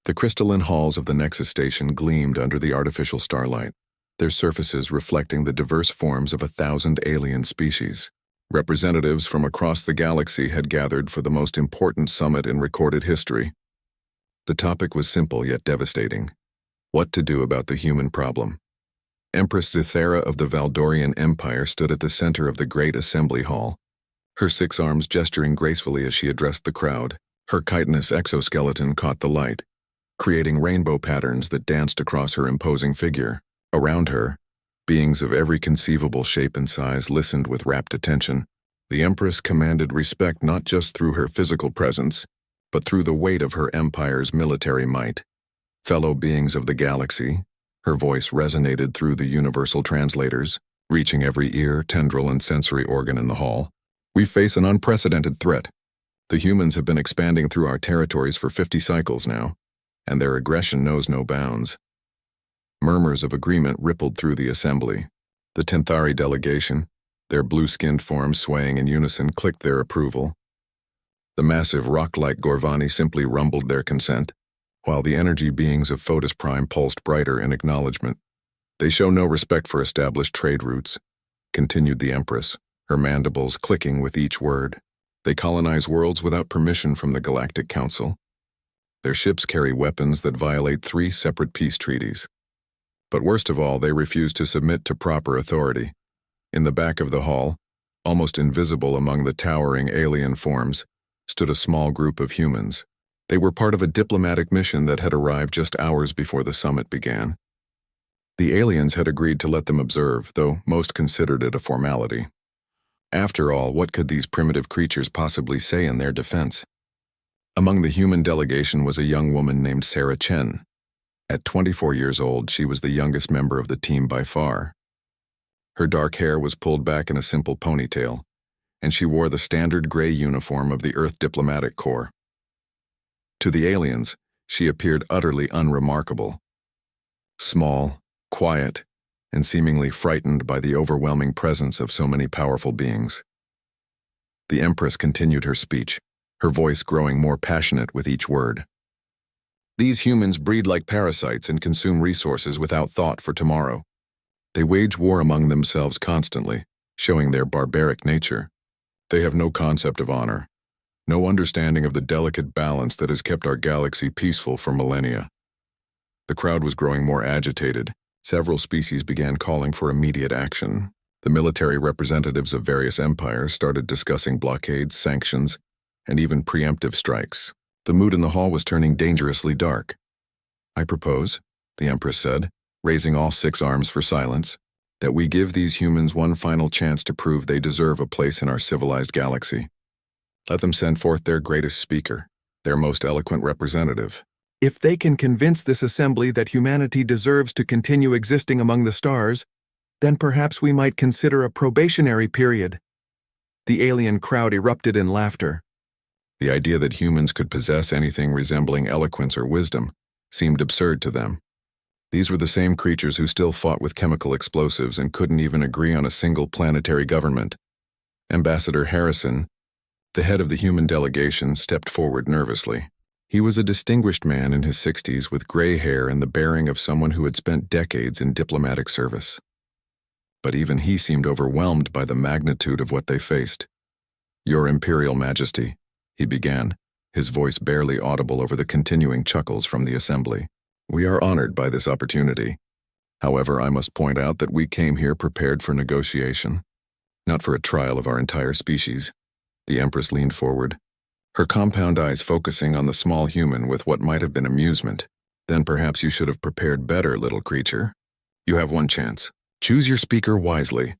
The crystalline halls of the Nexus station gleamed under the artificial starlight, their surfaces reflecting the diverse forms of 1,000 alien species. Representatives from across the galaxy had gathered for the most important summit in recorded history. The topic was simple yet devastating: what to do about the human problem. Empress Zithera of the Valdorian Empire stood at the center of the great assembly hall, her 6 arms gesturing gracefully as she addressed the crowd. Her chitinous exoskeleton caught the light, creating rainbow patterns that danced across her imposing figure. Around her, beings of every conceivable shape and size listened with rapt attention. The Empress commanded respect not just through her physical presence, but through the weight of her empire's military might. Fellow beings of the galaxy, her voice resonated through the universal translators, reaching every ear, tendril, and sensory organ in the hall. We face an unprecedented threat. The humans have been expanding through our territories for 50 cycles now, and their aggression knows no bounds. Murmurs of agreement rippled through the assembly. The Tenthari delegation, their blue-skinned forms swaying in unison, clicked their approval. The massive rock-like Gorvani simply rumbled their consent, while the energy beings of Photis Prime pulsed brighter in acknowledgement. They show no respect for established trade routes, continued the Empress, her mandibles clicking with each word. They colonize worlds without permission from the Galactic Council. Their ships carry weapons that violate 3 separate peace treaties. But worst of all, they refuse to submit to proper authority. In the back of the hall, almost invisible among the towering alien forms, stood a small group of humans. They were part of a diplomatic mission that had arrived just hours before the summit began. The aliens had agreed to let them observe, though most considered it a formality. After all, what could these primitive creatures possibly say in their defense? Among the human delegation was a young woman named Sarah Chen. At 24 years old, she was the youngest member of the team by far. Her dark hair was pulled back in a simple ponytail, and she wore the standard gray uniform of the Earth Diplomatic Corps. To the aliens, she appeared utterly unremarkable. Small, quiet, and seemingly frightened by the overwhelming presence of so many powerful beings. The Empress continued her speech, her voice growing more passionate with each word. These humans breed like parasites and consume resources without thought for tomorrow. They wage war among themselves constantly, showing their barbaric nature. They have no concept of honor, no understanding of the delicate balance that has kept our galaxy peaceful for millennia. The crowd was growing more agitated. Several species began calling for immediate action. The military representatives of various empires started discussing blockades, sanctions, and even preemptive strikes. The mood in the hall was turning dangerously dark. I propose, the Empress said, raising all 6 arms for silence, that we give these humans one final chance to prove they deserve a place in our civilized galaxy. Let them send forth their greatest speaker, their most eloquent representative. If they can convince this assembly that humanity deserves to continue existing among the stars, then perhaps we might consider a probationary period. The alien crowd erupted in laughter. The idea that humans could possess anything resembling eloquence or wisdom seemed absurd to them. These were the same creatures who still fought with chemical explosives and couldn't even agree on a single planetary government. Ambassador Harrison, the head of the human delegation, stepped forward nervously. He was a distinguished man in his 60s with gray hair and the bearing of someone who had spent decades in diplomatic service. But even he seemed overwhelmed by the magnitude of what they faced. Your Imperial Majesty, he began, his voice barely audible over the continuing chuckles from the assembly. We are honored by this opportunity. However, I must point out that we came here prepared for negotiation, not for a trial of our entire species. The Empress leaned forward, her compound eyes focusing on the small human with what might have been amusement. Then perhaps you should have prepared better, little creature. You have one chance. Choose your speaker wisely.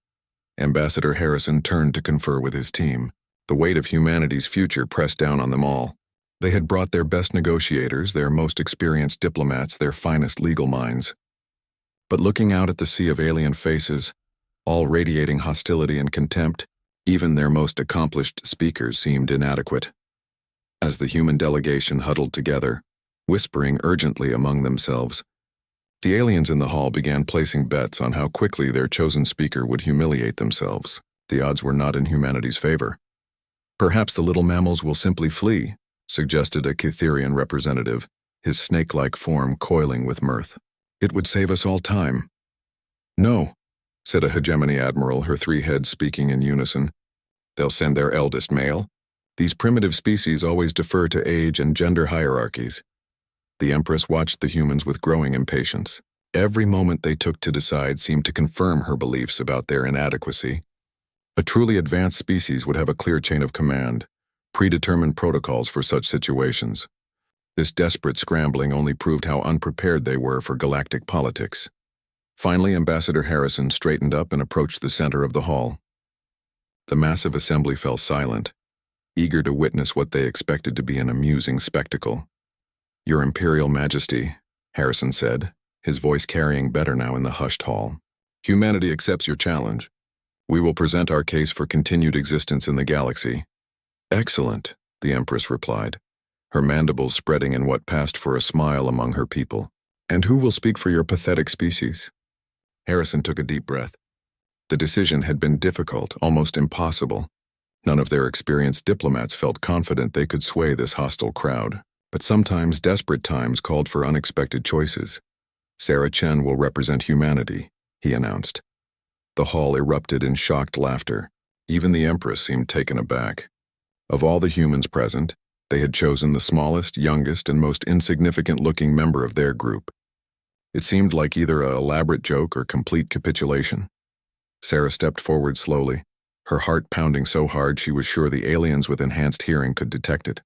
Ambassador Harrison turned to confer with his team. The weight of humanity's future pressed down on them all. They had brought their best negotiators, their most experienced diplomats, their finest legal minds. But looking out at the sea of alien faces, all radiating hostility and contempt, even their most accomplished speakers seemed inadequate. As the human delegation huddled together, whispering urgently among themselves, the aliens in the hall began placing bets on how quickly their chosen speaker would humiliate themselves. The odds were not in humanity's favor. Perhaps the little mammals will simply flee, suggested a Cytherian representative, his snake-like form coiling with mirth. "It would save us all time." "No," said a hegemony admiral, her three heads speaking in unison. "They'll send their eldest male. These primitive species always defer to age and gender hierarchies." The Empress watched the humans with growing impatience. Every moment they took to decide seemed to confirm her beliefs about their inadequacy. A truly advanced species would have a clear chain of command, predetermined protocols for such situations. This desperate scrambling only proved how unprepared they were for galactic politics. Finally, Ambassador Harrison straightened up and approached the center of the hall. The massive assembly fell silent, eager to witness what they expected to be an amusing spectacle. "Your Imperial Majesty," Harrison said, his voice carrying better now in the hushed hall. "Humanity accepts your challenge. We will present our case for continued existence in the galaxy." "Excellent," the Empress replied, her mandibles spreading in what passed for a smile among her people. "And who will speak for your pathetic species?" Harrison took a deep breath. The decision had been difficult, almost impossible. None of their experienced diplomats felt confident they could sway this hostile crowd. But sometimes desperate times called for unexpected choices. "Sarah Chen will represent humanity," he announced. The hall erupted in shocked laughter. Even the Empress seemed taken aback. Of all the humans present, they had chosen the smallest, youngest, and most insignificant-looking member of their group. It seemed like either an elaborate joke or complete capitulation. Sarah stepped forward slowly, her heart pounding so hard she was sure the aliens with enhanced hearing could detect it.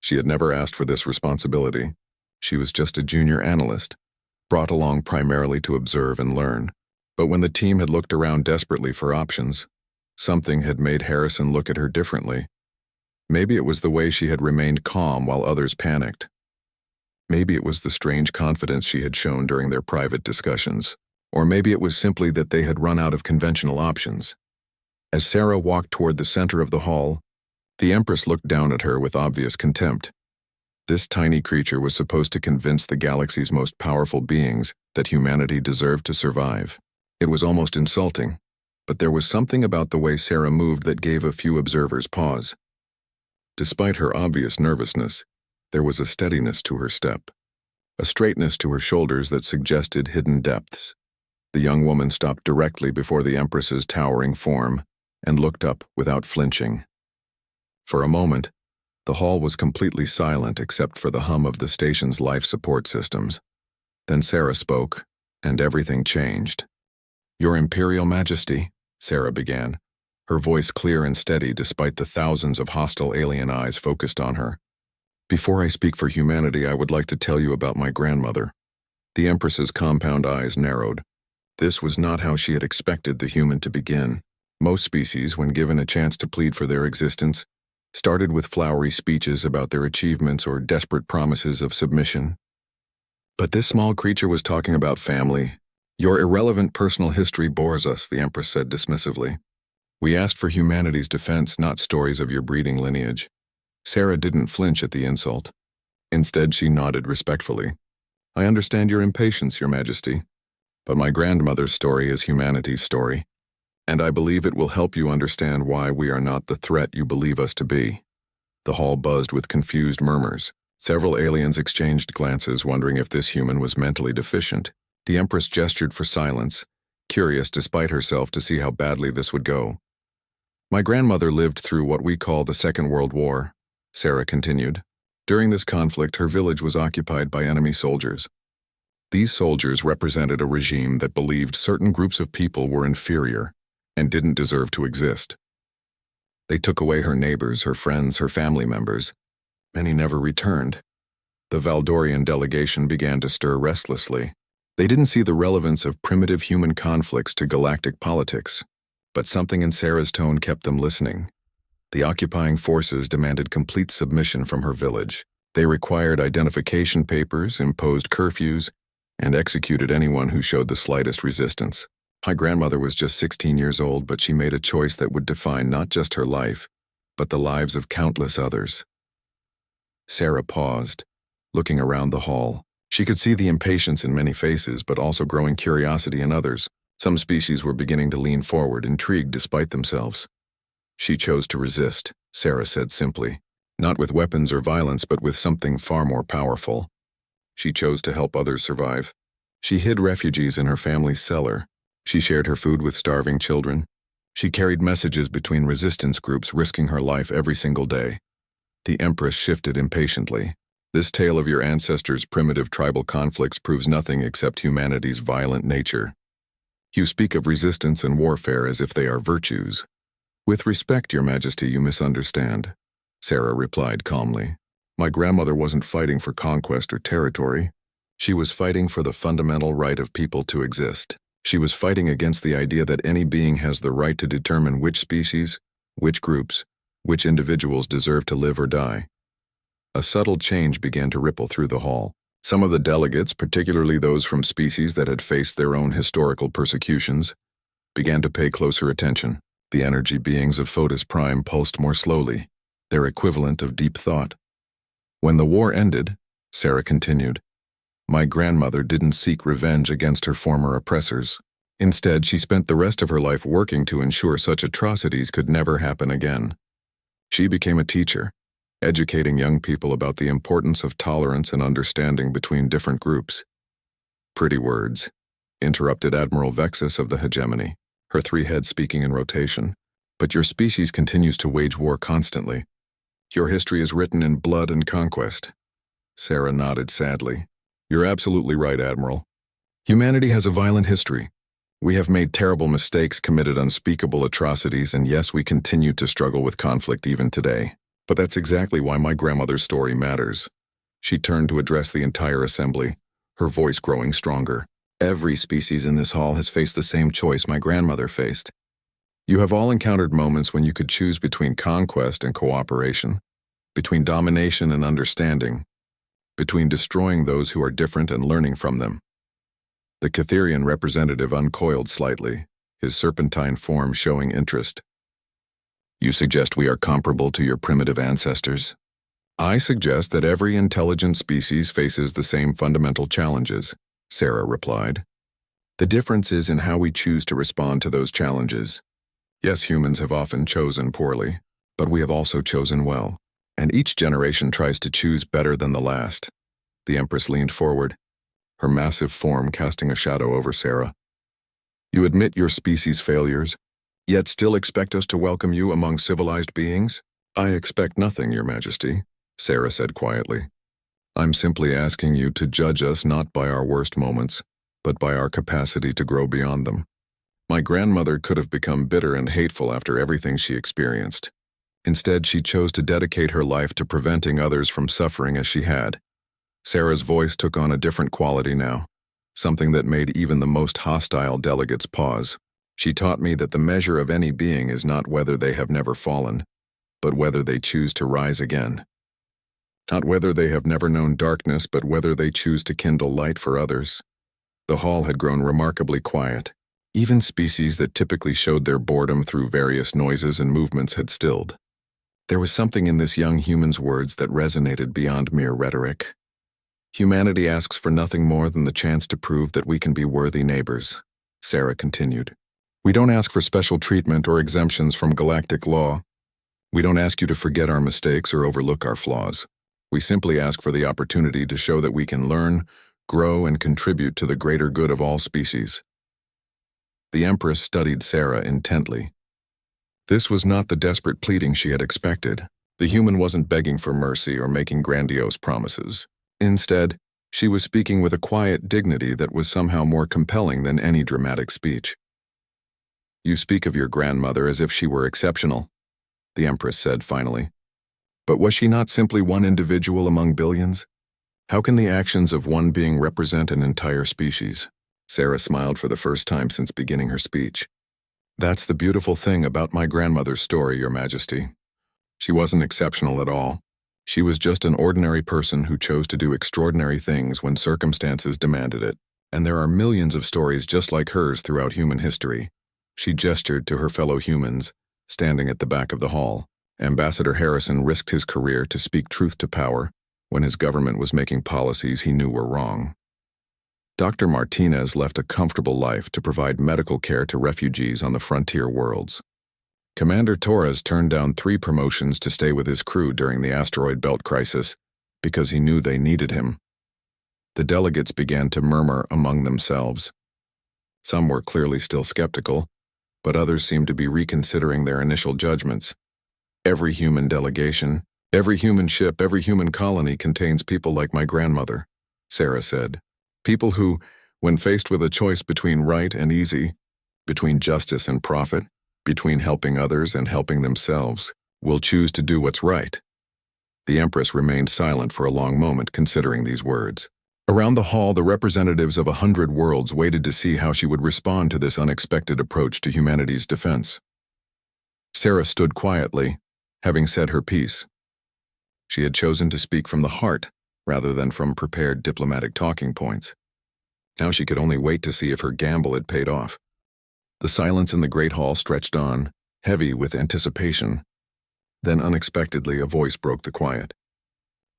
She had never asked for this responsibility. She was just a junior analyst, brought along primarily to observe and learn. But when the team had looked around desperately for options, something had made Harrison look at her differently. Maybe it was the way she had remained calm while others panicked. Maybe it was the strange confidence she had shown during their private discussions. Or maybe it was simply that they had run out of conventional options. As Sarah walked toward the center of the hall, the Empress looked down at her with obvious contempt. This tiny creature was supposed to convince the galaxy's most powerful beings that humanity deserved to survive. It was almost insulting, but there was something about the way Sarah moved that gave a few observers pause. Despite her obvious nervousness, there was a steadiness to her step, a straightness to her shoulders that suggested hidden depths. The young woman stopped directly before the Empress's towering form and looked up without flinching. For a moment, the hall was completely silent except for the hum of the station's life support systems. Then Sarah spoke, and everything changed. "Your Imperial Majesty," Sarah began, her voice clear and steady despite the thousands of hostile alien eyes focused on her. "Before I speak for humanity, I would like to tell you about my grandmother." The Empress's compound eyes narrowed. This was not how she had expected the human to begin. Most species, when given a chance to plead for their existence, started with flowery speeches about their achievements or desperate promises of submission. But this small creature was talking about family. "Your irrelevant personal history bores us," the Empress said dismissively. "We asked for humanity's defense, not stories of your breeding lineage." Sarah didn't flinch at the insult. Instead, she nodded respectfully. "I understand your impatience, Your Majesty, but my grandmother's story is humanity's story, and I believe it will help you understand why we are not the threat you believe us to be." The hall buzzed with confused murmurs. Several aliens exchanged glances, wondering if this human was mentally deficient. The Empress gestured for silence, curious despite herself to see how badly this would go. "My grandmother lived through what we call the Second World War," Sarah continued. "During this conflict, her village was occupied by enemy soldiers. These soldiers represented a regime that believed certain groups of people were inferior and didn't deserve to exist. They took away her neighbors, her friends, her family members. Many never returned. The Valdorian delegation began to stir restlessly. They didn't see the relevance of primitive human conflicts to galactic politics, but something in Sarah's tone kept them listening. The occupying forces demanded complete submission from her village. They required identification papers, imposed curfews, and executed anyone who showed the slightest resistance. My grandmother was just 16 years old, but she made a choice that would define not just her life, but the lives of countless others." Sarah paused, looking around the hall. She could see the impatience in many faces, but also growing curiosity in others. Some species were beginning to lean forward, intrigued despite themselves. "She chose to resist," Sarah said simply. Not with weapons or violence, but with something far more powerful. She chose to help others survive. She hid refugees in her family's cellar. She shared her food with starving children. She carried messages between resistance groups, risking her life every single day. The Empress shifted impatiently. This tale of your ancestors' primitive tribal conflicts proves nothing except humanity's violent nature. You speak of resistance and warfare as if they are virtues. With respect, Your Majesty, you misunderstand, Sarah replied calmly. My grandmother wasn't fighting for conquest or territory. She was fighting for the fundamental right of people to exist. She was fighting against the idea that any being has the right to determine which species, which groups, which individuals deserve to live or die. A subtle change began to ripple through the hall. Some of the delegates, particularly those from species that had faced their own historical persecutions, began to pay closer attention. The energy beings of Fotis Prime pulsed more slowly, their equivalent of deep thought. When the war ended, Sarah continued, my grandmother didn't seek revenge against her former oppressors. Instead, she spent the rest of her life working to ensure such atrocities could never happen again. She became a teacher, educating young people about the importance of tolerance and understanding between different groups. Pretty words, interrupted Admiral Vexus of the Hegemony, her three heads speaking in rotation. But your species continues to wage war constantly. Your history is written in blood and conquest. Sarah nodded sadly. You're absolutely right, Admiral. Humanity has a violent history. We have made terrible mistakes, committed unspeakable atrocities, and yes, we continue to struggle with conflict even today. But that's exactly why my grandmother's story matters. She turned to address the entire assembly, her voice growing stronger. Every species in this hall has faced the same choice my grandmother faced. You have all encountered moments when you could choose between conquest and cooperation, between domination and understanding, between destroying those who are different and learning from them. The Catherian representative uncoiled slightly, his serpentine form showing interest. You suggest we are comparable to your primitive ancestors? I suggest that every intelligent species faces the same fundamental challenges, Sarah replied. The difference is in how we choose to respond to those challenges. Yes, humans have often chosen poorly, but we have also chosen well, and each generation tries to choose better than the last. The Empress leaned forward, her massive form casting a shadow over Sarah. You admit your species' failures, yet still expect us to welcome you among civilized beings? I expect nothing, Your Majesty, Sarah said quietly. I'm simply asking you to judge us not by our worst moments, but by our capacity to grow beyond them. My grandmother could have become bitter and hateful after everything she experienced. Instead, she chose to dedicate her life to preventing others from suffering as she had. Sarah's voice took on a different quality now, something that made even the most hostile delegates pause. She taught me that the measure of any being is not whether they have never fallen, but whether they choose to rise again. Not whether they have never known darkness, but whether they choose to kindle light for others. The hall had grown remarkably quiet. Even species that typically showed their boredom through various noises and movements had stilled. There was something in this young human's words that resonated beyond mere rhetoric. Humanity asks for nothing more than the chance to prove that we can be worthy neighbors, Sarah continued. We don't ask for special treatment or exemptions from galactic law. We don't ask you to forget our mistakes or overlook our flaws. We simply ask for the opportunity to show that we can learn, grow, and contribute to the greater good of all species. The Empress studied Sarah intently. This was not the desperate pleading she had expected. The human wasn't begging for mercy or making grandiose promises. Instead, she was speaking with a quiet dignity that was somehow more compelling than any dramatic speech. You speak of your grandmother as if she were exceptional, the Empress said finally. But was she not simply one individual among billions? How can the actions of one being represent an entire species? Sarah smiled for the first time since beginning her speech. That's the beautiful thing about my grandmother's story, Your Majesty. She wasn't exceptional at all. She was just an ordinary person who chose to do extraordinary things when circumstances demanded it. And there are millions of stories just like hers throughout human history. She gestured to her fellow humans, standing at the back of the hall. Ambassador Harrison risked his career to speak truth to power when his government was making policies he knew were wrong. Dr. Martinez left a comfortable life to provide medical care to refugees on the frontier worlds. Commander Torres turned down 3 promotions to stay with his crew during the asteroid belt crisis because he knew they needed him. The delegates began to murmur among themselves. Some were clearly still skeptical, but others seemed to be reconsidering their initial judgments. Every human delegation, every human ship, every human colony contains people like my grandmother, Sarah said. People who, when faced with a choice between right and easy, between justice and profit, between helping others and helping themselves, will choose to do what's right. The Empress remained silent for a long moment, considering these words. Around the hall, the representatives of 100 worlds waited to see how she would respond to this unexpected approach to humanity's defense. Sarah stood quietly, having said her piece. She had chosen to speak from the heart, rather than from prepared diplomatic talking points. Now she could only wait to see if her gamble had paid off. The silence in the great hall stretched on, heavy with anticipation. Then unexpectedly a voice broke the quiet.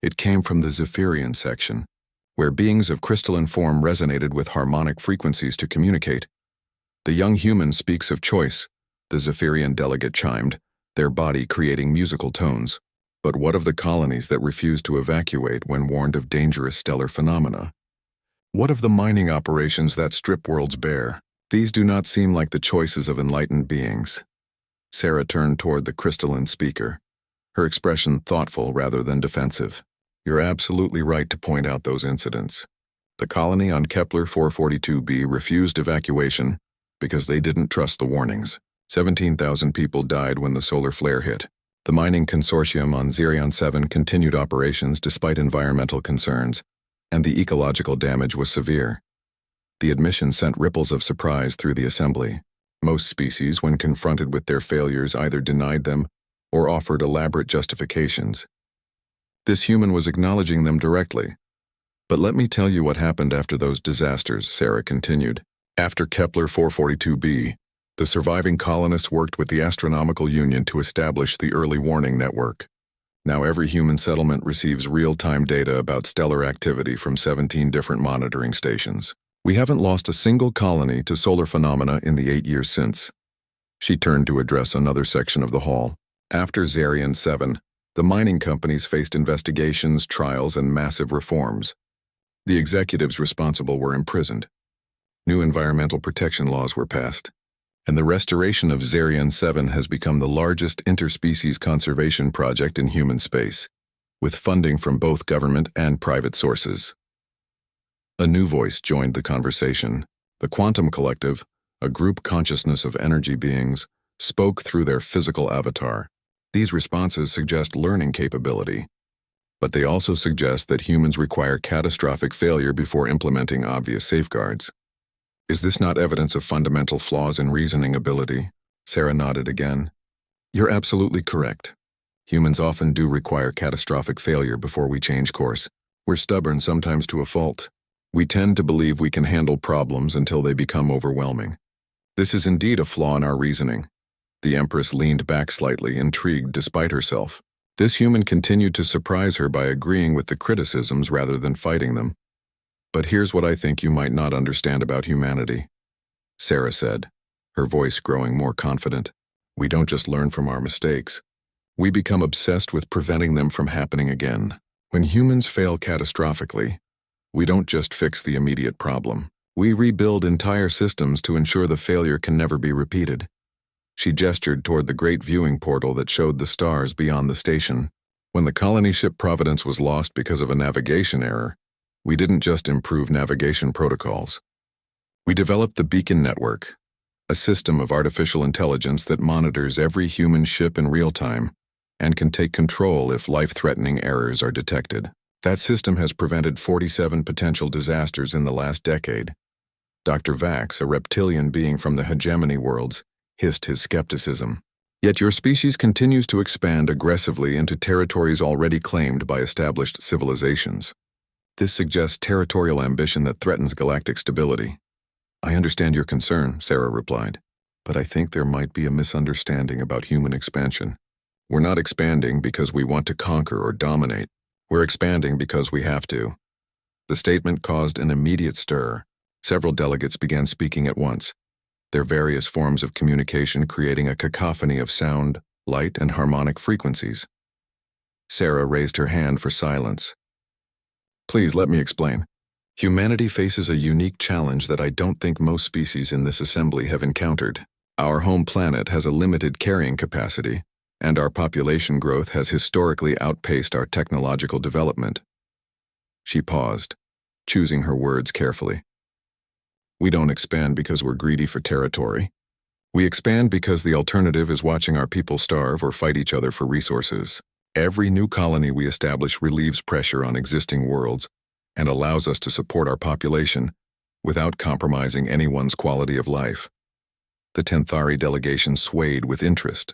It came from the Zephyrian section, where beings of crystalline form resonated with harmonic frequencies to communicate. The young human speaks of choice, the Zephyrian delegate chimed, their body creating musical tones. But what of the colonies that refused to evacuate when warned of dangerous stellar phenomena? What of the mining operations that strip worlds bare? These do not seem like the choices of enlightened beings. Sarah turned toward the crystalline speaker, her expression thoughtful rather than defensive. You're absolutely right to point out those incidents. The colony on Kepler 442b refused evacuation because they didn't trust the warnings. 17,000 people died when the solar flare hit. The mining consortium on Zerion 7 continued operations despite environmental concerns, and the ecological damage was severe. The admission sent ripples of surprise through the assembly. Most species, when confronted with their failures, either denied them or offered elaborate justifications. This human was acknowledging them directly. But let me tell you what happened after those disasters, Sarah continued. After Kepler 442b, the surviving colonists worked with the Astronomical Union to establish the Early Warning Network. Now every human settlement receives real-time data about stellar activity from 17 different monitoring stations. We haven't lost a single colony to solar phenomena in the 8 years since. She turned to address another section of the hall. After Zerion 7, the mining companies faced investigations, trials, and massive reforms. The executives responsible were imprisoned. New environmental protection laws were passed, and the restoration of Zerion 7 has become the largest interspecies conservation project in human space, with funding from both government and private sources. A new voice joined the conversation. The Quantum Collective, a group consciousness of energy beings, spoke through their physical avatar. These responses suggest learning capability, but they also suggest that humans require catastrophic failure before implementing obvious safeguards. Is this not evidence of fundamental flaws in reasoning ability? Sarah nodded again. You're absolutely correct. Humans often do require catastrophic failure before we change course. We're stubborn, sometimes to a fault. We tend to believe we can handle problems until they become overwhelming. This is indeed a flaw in our reasoning. The Empress leaned back slightly, intrigued despite herself. This human continued to surprise her by agreeing with the criticisms rather than fighting them. But here's what I think you might not understand about humanity, Sarah said, her voice growing more confident. We don't just learn from our mistakes. We become obsessed with preventing them from happening again. When humans fail catastrophically, we don't just fix the immediate problem. We rebuild entire systems to ensure the failure can never be repeated. She gestured toward the great viewing portal that showed the stars beyond the station. When the colony ship Providence was lost because of a navigation error, we didn't just improve navigation protocols. We developed the Beacon Network, a system of artificial intelligence that monitors every human ship in real time and can take control if life-threatening errors are detected. That system has prevented 47 potential disasters in the last decade. Dr. Vax, a reptilian being from the hegemony worlds, hissed his skepticism. Yet your species continues to expand aggressively into territories already claimed by established civilizations. This suggests territorial ambition that threatens galactic stability. I understand your concern, Sarah replied, but I think there might be a misunderstanding about human expansion. We're not expanding because we want to conquer or dominate. We're expanding because we have to. The statement caused an immediate stir. Several delegates began speaking at once. their various forms of communication creating a cacophony of sound, light, and harmonic frequencies. Sarah raised her hand for silence. Please let me explain. Humanity faces a unique challenge that I don't think most species in this assembly have encountered. Our home planet has a limited carrying capacity, and our population growth has historically outpaced our technological development. She paused, choosing her words carefully. We don't expand because we're greedy for territory. We expand because the alternative is watching our people starve or fight each other for resources. Every new colony we establish relieves pressure on existing worlds and allows us to support our population without compromising anyone's quality of life. The Tenthari delegation swayed with interest.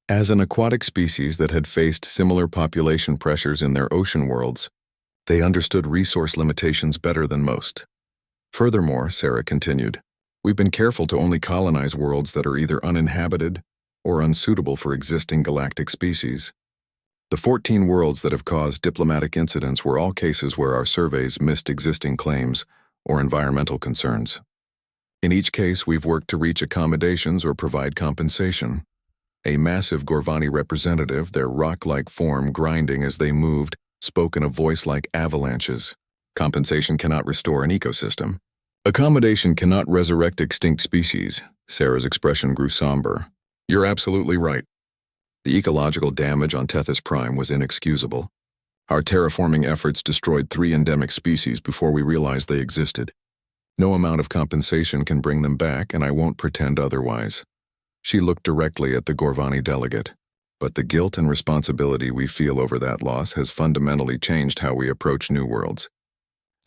As an aquatic species that had faced similar population pressures in their ocean worlds, they understood resource limitations better than most. Furthermore, Sarah continued, we've been careful to only colonize worlds that are either uninhabited or unsuitable for existing galactic species. The 14 worlds that have caused diplomatic incidents were all cases where our surveys missed existing claims or environmental concerns. In each case, we've worked to reach accommodations or provide compensation. A massive Gorvani representative, their rock-like form grinding as they moved, spoke in a voice like avalanches. Compensation cannot restore an ecosystem. Accommodation cannot resurrect extinct species. Sarah's expression grew somber. You're absolutely right. The ecological damage on Tethys Prime was inexcusable. Our terraforming efforts destroyed 3 endemic species before we realized they existed. No amount of compensation can bring them back, and I won't pretend otherwise. She looked directly at the Gorvani delegate, but the guilt and responsibility we feel over that loss has fundamentally changed how we approach new worlds.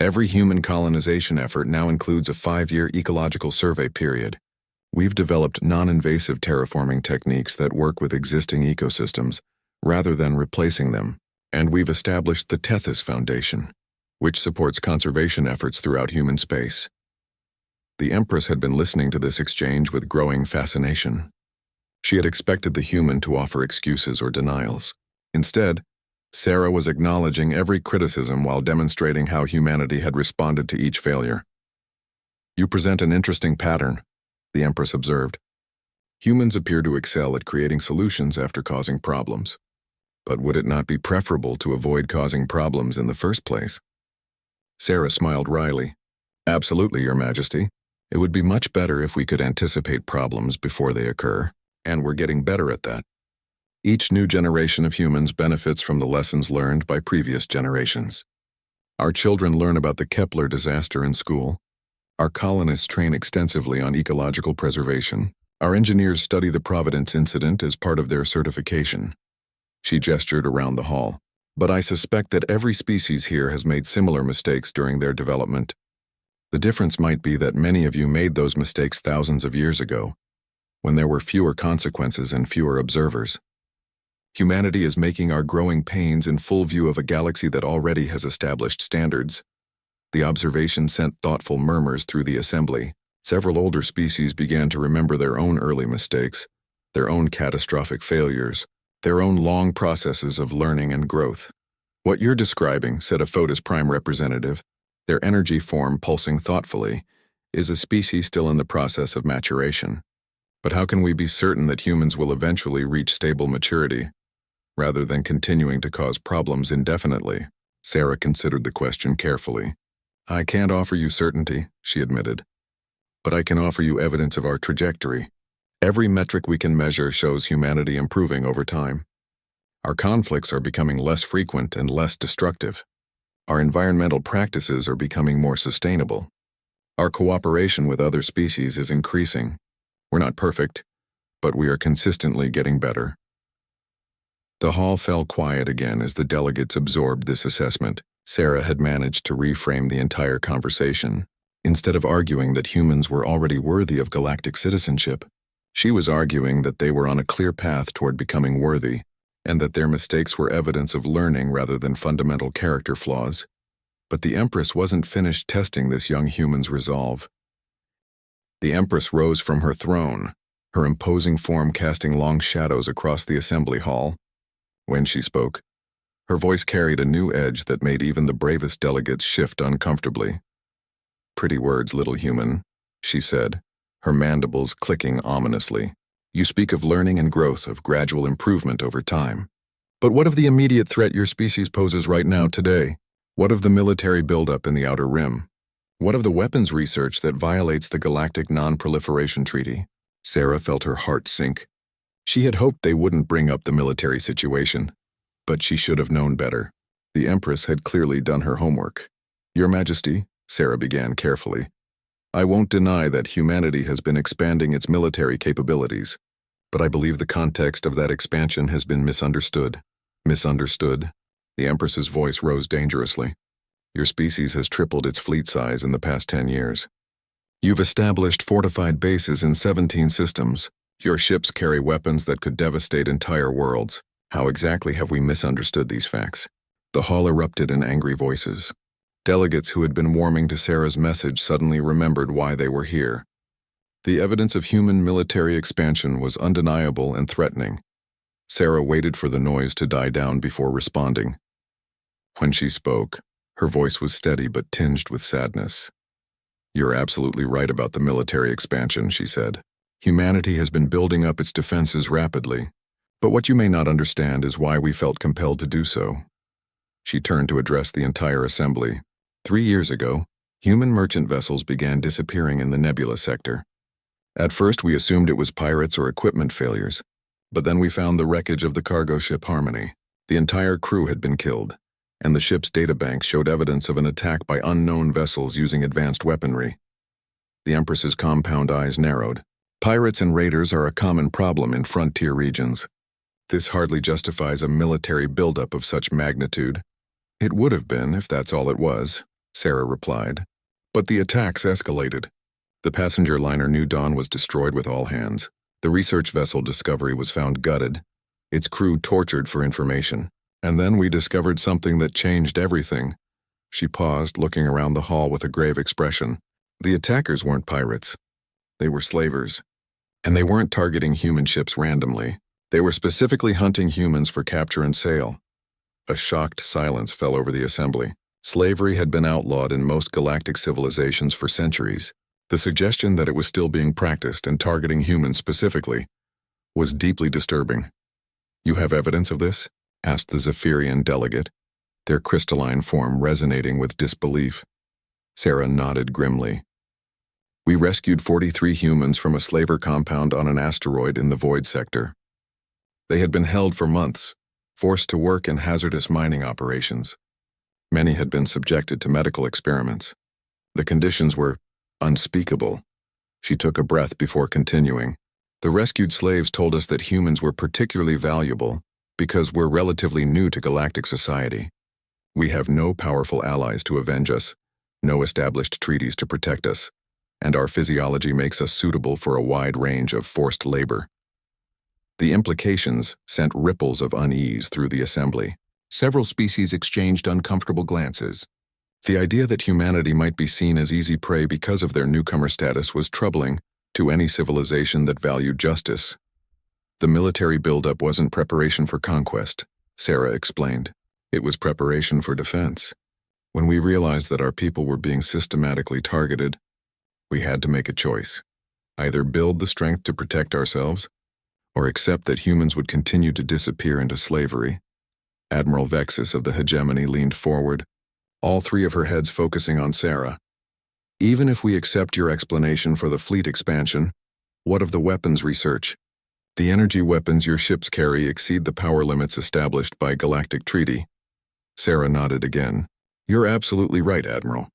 Every human colonization effort now includes a 5-year ecological survey period. We've developed non-invasive terraforming techniques that work with existing ecosystems rather than replacing them, and we've established the Tethys Foundation, which supports conservation efforts throughout human space. The Empress had been listening to this exchange with growing fascination. She had expected the human to offer excuses or denials. Instead, Sarah was acknowledging every criticism while demonstrating how humanity had responded to each failure. You present an interesting pattern, the Empress observed. Humans appear to excel at creating solutions after causing problems. But would it not be preferable to avoid causing problems in the first place? Sarah smiled wryly. Absolutely, Your Majesty. It would be much better if we could anticipate problems before they occur, and we're getting better at that. Each new generation of humans benefits from the lessons learned by previous generations. Our children learn about the Kepler disaster in school. Our colonists train extensively on ecological preservation. Our engineers study the Providence incident as part of their certification. She gestured around the hall. But I suspect that every species here has made similar mistakes during their development. The difference might be that many of you made those mistakes thousands of years ago, when there were fewer consequences and fewer observers. Humanity is making our growing pains in full view of a galaxy that already has established standards. The observation sent thoughtful murmurs through the assembly. Several older species began to remember their own early mistakes, their own catastrophic failures, their own long processes of learning and growth. What you're describing, said a Photis Prime representative, their energy form pulsing thoughtfully, is a species still in the process of maturation. But how can we be certain that humans will eventually reach stable maturity, rather than continuing to cause problems indefinitely? Sarah considered the question carefully. I can't offer you certainty, she admitted, but I can offer you evidence of our trajectory. Every metric we can measure shows humanity improving over time. Our conflicts are becoming less frequent and less destructive. Our environmental practices are becoming more sustainable. Our cooperation with other species is increasing. We're not perfect, but we are consistently getting better. The hall fell quiet again as the delegates absorbed this assessment. Sarah had managed to reframe the entire conversation. Instead of arguing that humans were already worthy of galactic citizenship, she was arguing that they were on a clear path toward becoming worthy, and that their mistakes were evidence of learning rather than fundamental character flaws. But the Empress wasn't finished testing this young human's resolve. The Empress rose from her throne, her imposing form casting long shadows across the assembly hall. When she spoke, her voice carried a new edge that made even the bravest delegates shift uncomfortably. Pretty words, little human, she said, her mandibles clicking ominously. "You speak of learning and growth, of gradual improvement over time. But what of the immediate threat your species poses right now today? What of the military buildup in the Outer Rim? What of the weapons research that violates the Galactic Non-Proliferation Treaty?" Sarah felt her heart sink. She had hoped they wouldn't bring up the military situation, but she should have known better. The Empress had clearly done her homework. "Your Majesty," Sarah began carefully, "I won't deny that humanity has been expanding its military capabilities, but I believe the context of that expansion has been misunderstood." "Misunderstood?" The Empress's voice rose dangerously. "Your species has tripled its fleet size in the past 10 years. You've established fortified bases in 17 systems. Your ships carry weapons that could devastate entire worlds. How exactly have we misunderstood these facts?" The hall erupted in angry voices. Delegates who had been warming to Sarah's message suddenly remembered why they were here. The evidence of human military expansion was undeniable and threatening. Sarah waited for the noise to die down before responding. When she spoke, her voice was steady but tinged with sadness. "You're absolutely right about the military expansion," she said. "Humanity has been building up its defenses rapidly, but what you may not understand is why we felt compelled to do so." She turned to address the entire assembly. 3 years ago, human merchant vessels began disappearing in the Nebula sector. At first we assumed it was pirates or equipment failures, but then we found the wreckage of the cargo ship Harmony. The entire crew had been killed, and the ship's databank showed evidence of an attack by unknown vessels using advanced weaponry. The Empress's compound eyes narrowed. "Pirates and raiders are a common problem in frontier regions. This hardly justifies a military buildup of such magnitude." "It would have been if that's all it was," Sarah replied. "But the attacks escalated. The passenger liner New Dawn was destroyed with all hands. The research vessel Discovery was found gutted, its crew tortured for information. And then we discovered something that changed everything." She paused, looking around the hall with a grave expression. "The attackers weren't pirates. They were slavers. And they weren't targeting human ships randomly. They were specifically hunting humans for capture and sale." A shocked silence fell over the assembly. Slavery had been outlawed in most galactic civilizations for centuries. The suggestion that it was still being practiced and targeting humans specifically was deeply disturbing. "You have evidence of this?" asked the Zephyrian delegate, their crystalline form resonating with disbelief. Sarah nodded grimly. "We rescued 43 humans from a slaver compound on an asteroid in the Void sector. They had been held for months, forced to work in hazardous mining operations. Many had been subjected to medical experiments. The conditions were unspeakable." She took a breath before continuing. "The rescued slaves told us that humans were particularly valuable because we're relatively new to galactic society. We have no powerful allies to avenge us, no established treaties to protect us, and our physiology makes us suitable for a wide range of forced labor." The implications sent ripples of unease through the assembly. Several species exchanged uncomfortable glances. The idea that humanity might be seen as easy prey because of their newcomer status was troubling to any civilization that valued justice. "The military buildup wasn't preparation for conquest," Sarah explained. "It was preparation for defense. When we realized that our people were being systematically targeted, we had to make a choice. Either build the strength to protect ourselves, or accept that humans would continue to disappear into slavery." Admiral Vexus of the Hegemony leaned forward, all 3 of her heads focusing on Sarah. "Even if we accept your explanation for the fleet expansion, what of the weapons research? The energy weapons your ships carry exceed the power limits established by Galactic Treaty." Sarah nodded again. "You're absolutely right, Admiral.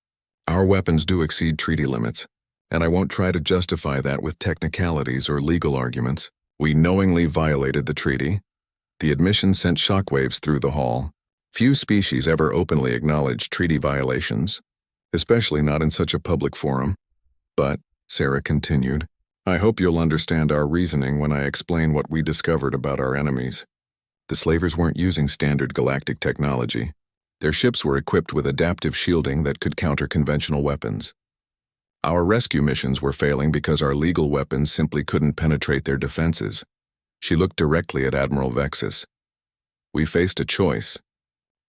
Our weapons do exceed treaty limits, and I won't try to justify that with technicalities or legal arguments. We knowingly violated the treaty." The admission sent shockwaves through the hall. Few species ever openly acknowledge treaty violations, especially not in such a public forum. "But," Sarah continued, "I hope you'll understand our reasoning when I explain what we discovered about our enemies. The slavers weren't using standard galactic technology. Their ships were equipped with adaptive shielding that could counter conventional weapons. Our rescue missions were failing because our legal weapons simply couldn't penetrate their defenses." She looked directly at Admiral Vexus. "We faced a choice.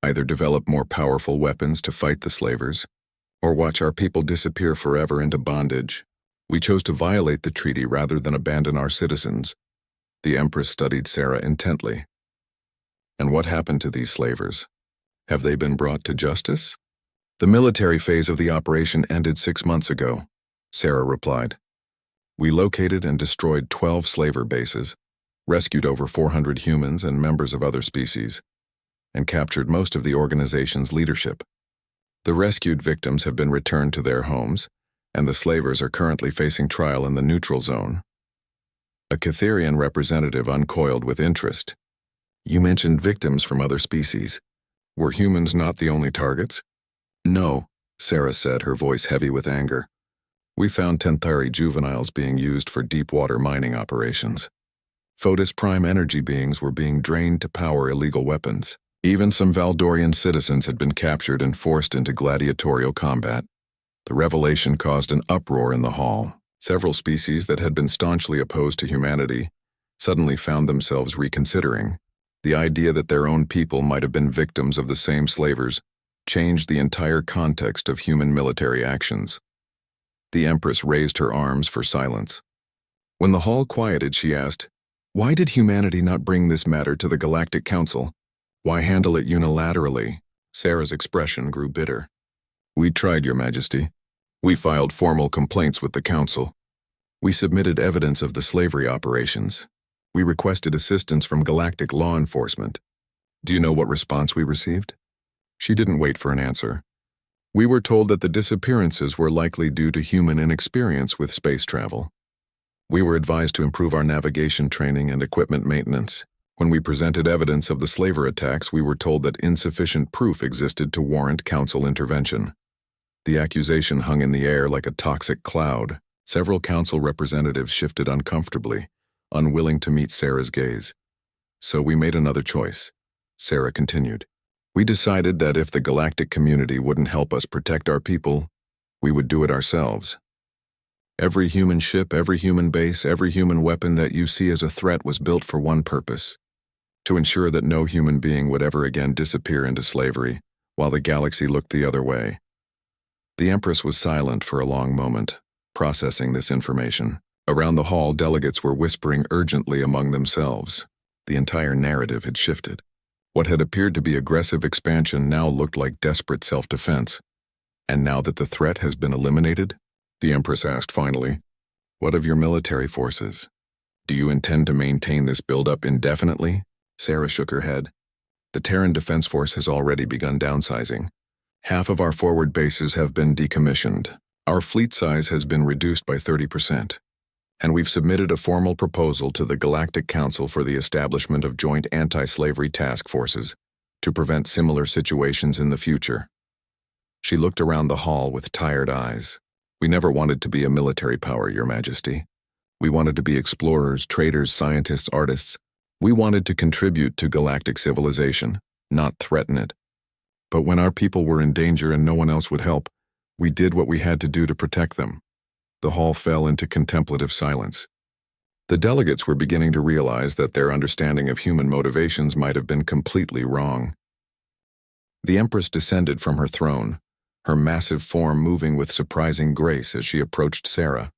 Either develop more powerful weapons to fight the slavers, or watch our people disappear forever into bondage." We chose to violate the treaty rather than abandon our citizens. The Empress studied Sarah intently. And what happened to these slavers? Have they been brought to justice? The military phase of the operation ended 6 months ago, Sarah replied. We located and destroyed 12 slaver bases, rescued over 400 humans and members of other species, and captured most of the organization's leadership. The rescued victims have been returned to their homes, and the slavers are currently facing trial in the neutral zone. A Catherian representative uncoiled with interest. You mentioned victims from other species. Were humans not the only targets? No, Sarah said, her voice heavy with anger. We found Tenthari juveniles being used for deep-water mining operations. Photis Prime energy beings were being drained to power illegal weapons. Even some Valdorian citizens had been captured and forced into gladiatorial combat. The revelation caused an uproar in the hall. Several species that had been staunchly opposed to humanity suddenly found themselves reconsidering. The idea that their own people might have been victims of the same slavers changed the entire context of human military actions. The Empress raised her arms for silence. When the hall quieted, she asked, "Why did humanity not bring this matter to the Galactic Council? Why handle it unilaterally?" Sarah's expression grew bitter. "We tried, Your Majesty. We filed formal complaints with the Council. We submitted evidence of the slavery operations. We requested assistance from Galactic law enforcement. Do you know what response we received?" She didn't wait for an answer. "We were told that the disappearances were likely due to human inexperience with space travel. We were advised to improve our navigation training and equipment maintenance. When we presented evidence of the slaver attacks, we were told that insufficient proof existed to warrant Council intervention." The accusation hung in the air like a toxic cloud. Several Council representatives shifted uncomfortably, unwilling to meet Sarah's gaze. "So we made another choice," Sarah continued. "We decided that if the galactic community wouldn't help us protect our people, we would do it ourselves. Every human ship, every human base, every human weapon that you see as a threat was built for one purpose: to ensure that no human being would ever again disappear into slavery, while the galaxy looked the other way." The Empress was silent for a long moment, processing this information. Around the hall, delegates were whispering urgently among themselves. The entire narrative had shifted. What had appeared to be aggressive expansion now looked like desperate self-defense. "And now that the threat has been eliminated?" the Empress asked finally. "What of your military forces? Do you intend to maintain this buildup indefinitely?" Sarah shook her head. "The Terran Defense Force has already begun downsizing. Half of our forward bases have been decommissioned. Our fleet size has been reduced by 30%. And we've submitted a formal proposal to the Galactic Council for the establishment of joint anti-slavery task forces to prevent similar situations in the future." She looked around the hall with tired eyes. "We never wanted to be a military power, Your Majesty. We wanted to be explorers, traders, scientists, artists. We wanted to contribute to galactic civilization, not threaten it. But when our people were in danger and no one else would help, we did what we had to do to protect them." The hall fell into contemplative silence. The delegates were beginning to realize that their understanding of human motivations might have been completely wrong. The Empress descended from her throne, her massive form moving with surprising grace as she approached Sarah.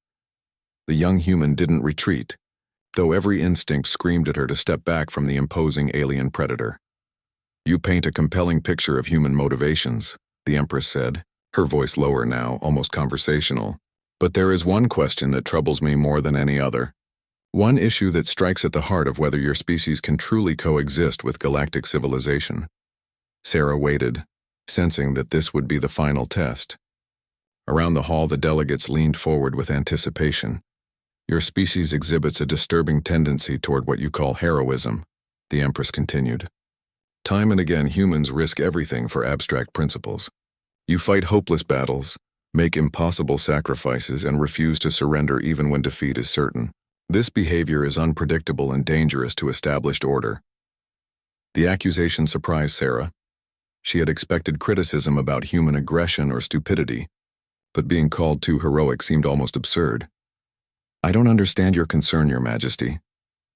The young human didn't retreat, though every instinct screamed at her to step back from the imposing alien predator. "You paint a compelling picture of human motivations," the Empress said, her voice lower now, almost conversational. "But there is one question that troubles me more than any other. One issue that strikes at the heart of whether your species can truly coexist with galactic civilization." Sarah waited, sensing that this would be the final test. Around the hall, the delegates leaned forward with anticipation. "Your species exhibits a disturbing tendency toward what you call heroism," the Empress continued. "Time and again, humans risk everything for abstract principles. You fight hopeless battles, make impossible sacrifices, and refuse to surrender even when defeat is certain. This behavior is unpredictable and dangerous to established order." The accusation surprised Sarah. She had expected criticism about human aggression or stupidity, but being called too heroic seemed almost absurd. "I don't understand your concern, Your Majesty,"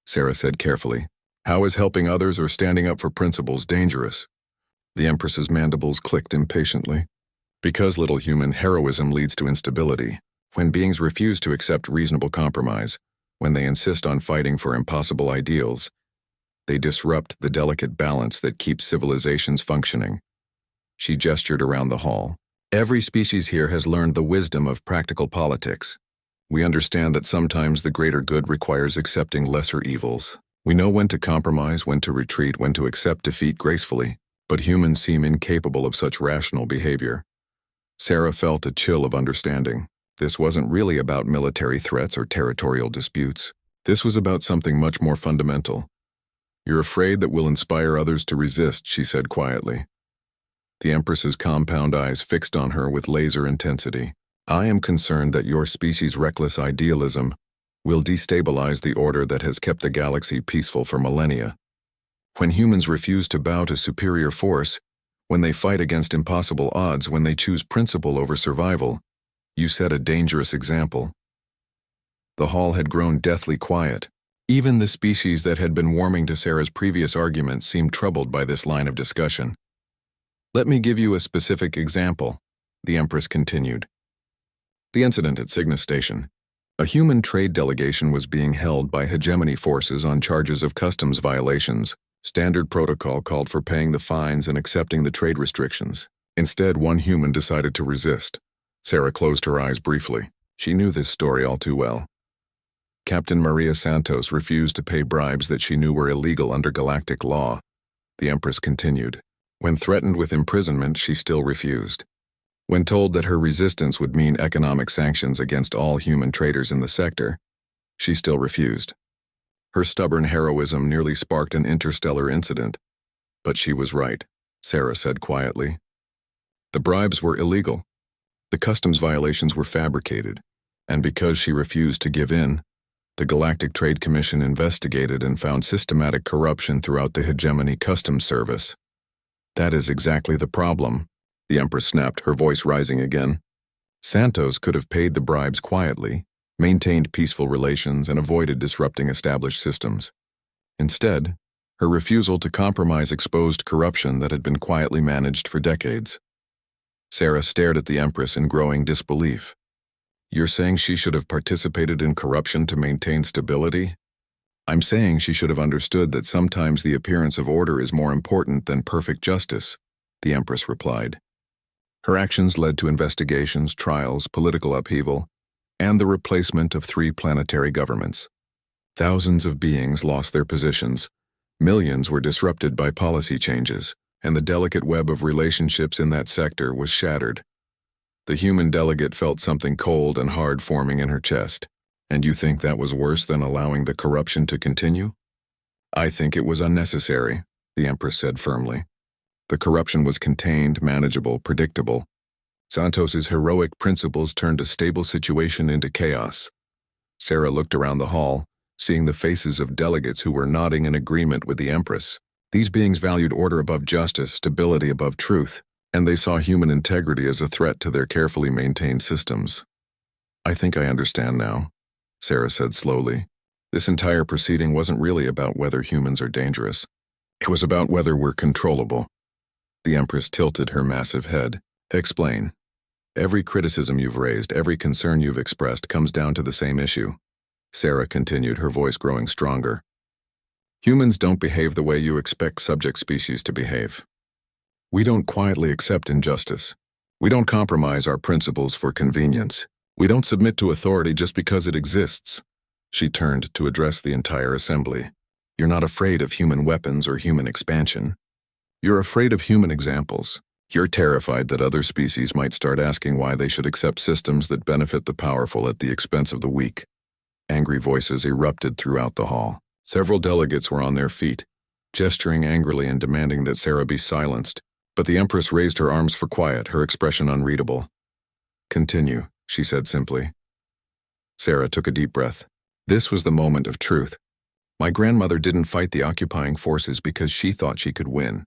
Sarah said carefully. "How is helping others or standing up for principles dangerous?" The Empress's mandibles clicked impatiently. "Because, little human, heroism leads to instability. When beings refuse to accept reasonable compromise, when they insist on fighting for impossible ideals, they disrupt the delicate balance that keeps civilizations functioning. She gestured around the hall. Every species here has learned the wisdom of practical politics. We understand that sometimes the greater good requires accepting lesser evils. We know when to compromise, when to retreat, when to accept defeat gracefully, but humans seem incapable of such rational behavior. Sarah felt a chill of understanding. This wasn't really about military threats or territorial disputes. This was about something much more fundamental. "You're afraid that we'll inspire others to resist," she said quietly. The Empress's compound eyes fixed on her with laser intensity. "I am concerned that your species' reckless idealism will destabilize the order that has kept the galaxy peaceful for millennia. When humans refuse to bow to superior force, when they fight against impossible odds, when they choose principle over survival, you set a dangerous example." The hall had grown deathly quiet. Even the species that had been warming to Sarah's previous arguments seemed troubled by this line of discussion. "Let me give you a specific example," the Empress continued. "The incident at Cygnus Station. A human trade delegation was being held by hegemony forces on charges of customs violations. Standard protocol called for paying the fines and accepting the trade restrictions. Instead, one human decided to resist." Sarah closed her eyes briefly. She knew this story all too well. Captain Maria Santos refused to pay bribes that she knew were illegal under Galactic law. The Empress continued. When threatened with imprisonment, she still refused. When told that her resistance would mean economic sanctions against all human traders in the sector, she still refused. Her stubborn heroism nearly sparked an interstellar incident. "But she was right," Sarah said quietly. "The bribes were illegal. The customs violations were fabricated. And because she refused to give in, the Galactic Trade Commission investigated and found systematic corruption throughout the hegemony customs service. That is exactly the problem," the Empress snapped, her voice rising again. "Santos could have paid the bribes quietly, maintained peaceful relations, and avoided disrupting established systems. Instead, her refusal to compromise exposed corruption that had been quietly managed for decades." Sarah stared at the Empress in growing disbelief. "You're saying she should have participated in corruption to maintain stability?" "I'm saying she should have understood that sometimes the appearance of order is more important than perfect justice," the Empress replied. Her actions led to investigations, trials, political upheaval, and the replacement of 3 planetary governments. Thousands of beings lost their positions, millions were disrupted by policy changes, and the delicate web of relationships in that sector was shattered. The human delegate felt something cold and hard forming in her chest. "And you think that was worse than allowing the corruption to continue?" "I think it was unnecessary," the Empress said firmly. "The corruption was contained, manageable, predictable. Santos's heroic principles turned a stable situation into chaos." Sarah looked around the hall, seeing the faces of delegates who were nodding in agreement with the Empress. These beings valued order above justice, stability above truth, and they saw human integrity as a threat to their carefully maintained systems. "I think I understand now," Sarah said slowly. "This entire proceeding wasn't really about whether humans are dangerous. It was about whether we're controllable." The Empress tilted her massive head. "Explain." "Every criticism you've raised, every concern you've expressed comes down to the same issue," Sarah continued, her voice growing stronger. "Humans don't behave the way you expect subject species to behave. We don't quietly accept injustice. We don't compromise our principles for convenience. We don't submit to authority just because it exists." She turned to address the entire assembly. "You're not afraid of human weapons or human expansion. You're afraid of human examples. You're terrified that other species might start asking why they should accept systems that benefit the powerful at the expense of the weak." Angry voices erupted throughout the hall. Several delegates were on their feet, gesturing angrily and demanding that Sarah be silenced, but the Empress raised her arms for quiet, her expression unreadable. "Continue," she said simply. Sarah took a deep breath. This was the moment of truth. "My grandmother didn't fight the occupying forces because she thought she could win.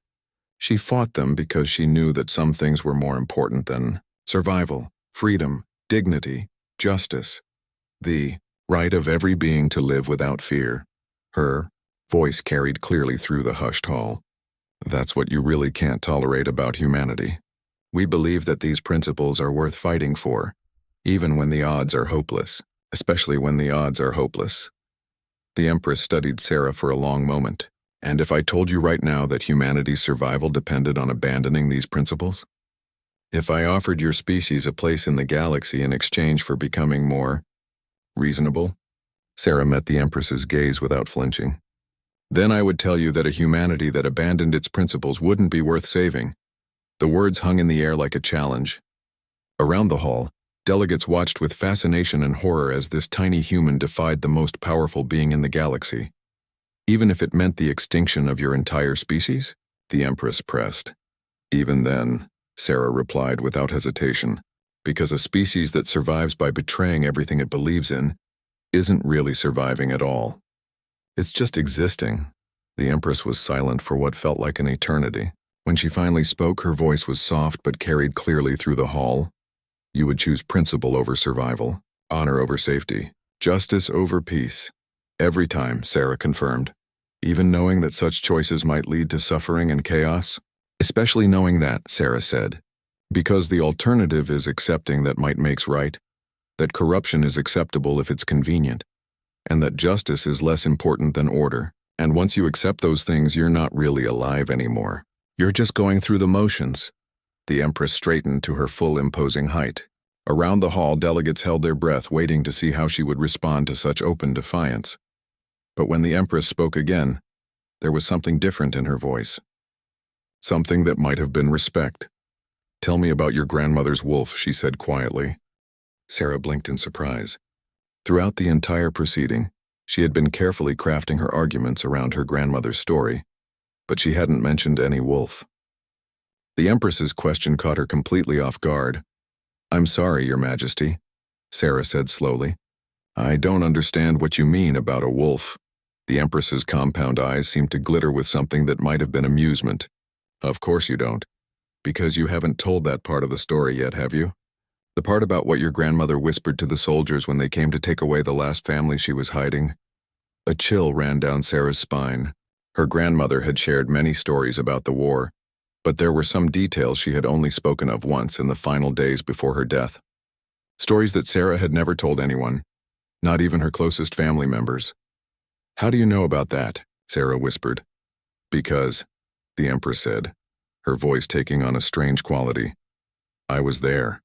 She fought them because she knew that some things were more important than survival, freedom, dignity, justice, the right of every being to live without fear." Her voice carried clearly through the hushed hall. "That's what you really can't tolerate about humanity. We believe that these principles are worth fighting for, even when the odds are hopeless, especially when the odds are hopeless. The Empress studied Sarah for a long moment. And if I told you right now that humanity's survival depended on abandoning these principles? If I offered your species a place in the galaxy in exchange for becoming more reasonable? Sarah met the Empress's gaze without flinching. Then I would tell you that a humanity that abandoned its principles wouldn't be worth saving. The words hung in the air like a challenge. Around the hall, delegates watched with fascination and horror as this tiny human defied the most powerful being in the galaxy. Even if it meant the extinction of your entire species? The Empress pressed. Even then, Sarah replied without hesitation, because a species that survives by betraying everything it believes in isn't really surviving at all. It's just existing. The Empress was silent for what felt like an eternity. When she finally spoke, her voice was soft but carried clearly through the hall. You would choose principle over survival, honor over safety, justice over peace. Every time, Sarah confirmed, even knowing that such choices might lead to suffering and chaos. Especially knowing that, Sarah said, because the alternative is accepting that might makes right, that corruption is acceptable if it's convenient, and that justice is less important than order. And once you accept those things, you're not really alive anymore. You're just going through the motions. The Empress straightened to her full imposing height. Around the hall, delegates held their breath, waiting to see how she would respond to such open defiance. But when the Empress spoke again, there was something different in her voice. Something that might have been respect. Tell me about your grandmother's wolf, she said quietly. Sarah blinked in surprise. Throughout the entire proceeding, she had been carefully crafting her arguments around her grandmother's story, but she hadn't mentioned any wolf. The Empress's question caught her completely off guard. I'm sorry, Your Majesty, Sarah said slowly. I don't understand what you mean about a wolf. The Empress's compound eyes seemed to glitter with something that might have been amusement. Of course you don't. Because you haven't told that part of the story yet, have you? The part about what your grandmother whispered to the soldiers when they came to take away the last family she was hiding. A chill ran down Sarah's spine. Her grandmother had shared many stories about the war, but there were some details she had only spoken of once in the final days before her death. Stories that Sarah had never told anyone, not even her closest family members. How do you know about that? Sarah whispered. Because, the Empress said, her voice taking on a strange quality. I was there.